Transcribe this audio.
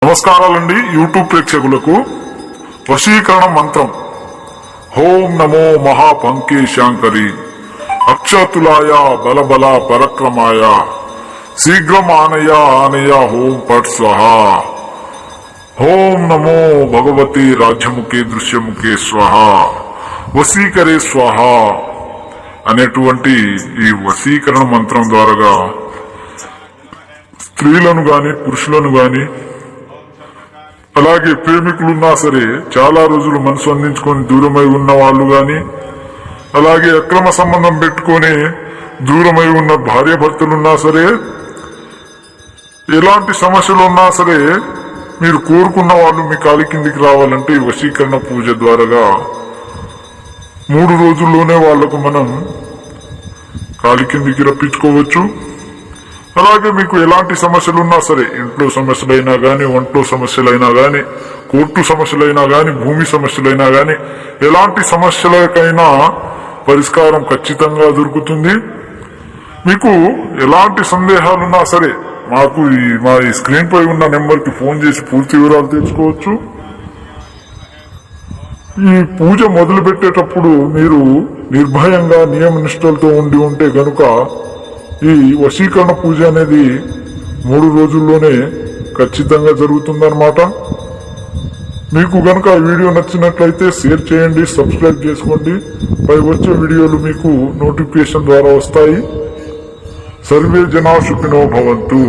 నమస్కారాలండి యూట్యూబ్ ప్రేక్షకులకు. వశీకరణ మంత్రం. ఓం నమో మహాపంకేశాంకరి అక్షతులాయ బలబల పరక్రమాయ శీఘ్రం ఆనయ ఆనయ ఓం పట్ స్వహ. ఓం నమో భగవతి రాజ్యముఖే దృశ్యముఖే స్వహ వశీకరే స్వహ అనేటువంటి ఈ వశీకరణ మంత్రం ద్వారా స్త్రీలను గాని పురుషులను గాని అలాగే ప్రేమికులున్నా సరే చాలా రోజులు మనసు అందించుకొని దూరమై ఉన్న వాళ్ళు గాని అలాగే అక్రమ సంబంధం పెట్టుకొని దూరమై ఉన్న భార్య భర్తలున్నా సరే ఎలాంటి సమస్యలు ఉన్నా సరే మీరు కోరుకున్న వాళ్ళు మీ కాలి కిందికి రావాలంటే ఈ వశీకరణ పూజ ద్వారా 3 రోజుల్లోనే వాళ్లకు మనం కాలి కిందికి రప్పించుకోవచ్చు. అలాగే మీకు ఎలాంటి సమస్యలున్నా సరే, ఇంట్లో సమస్యలైనా గాని, ఒంట్లో సమస్యలైనా గాని, కోర్టు సమస్యలైనా గాని, భూమి సమస్యలైనా గాని, ఎలాంటి సమస్యలకైనా పరిష్కారం ఖచ్చితంగా దొరుకుతుంది. మీకు ఎలాంటి సందేహాలున్నా సరే మాకు మా స్క్రీన్ పై ఉన్న నెంబర్ కి ఫోన్ చేసి పూర్తి వివరాలు తెలుసుకోవచ్చు. ఈ పూజ మొదలు పెట్టేటప్పుడు మీరు నిర్భయంగా నియమ నిష్ఠలతో ఉంటే గనుక ఈ వశీకరణ పూజ అనేది 3 రోజుల్లోనే ఖచ్చితంగా జరుగుతుందన్నమాట. మీకు గనుక వీడియో నచ్చినట్లయితే షేర్ చేయండి, సబ్స్క్రైబ్ చేసుకోండి. పై వచ్చే వీడియోలు మీకు నోటిఫికేషన్ ద్వారా వస్తాయి. సర్వే జనా సుఖినో భవంతు.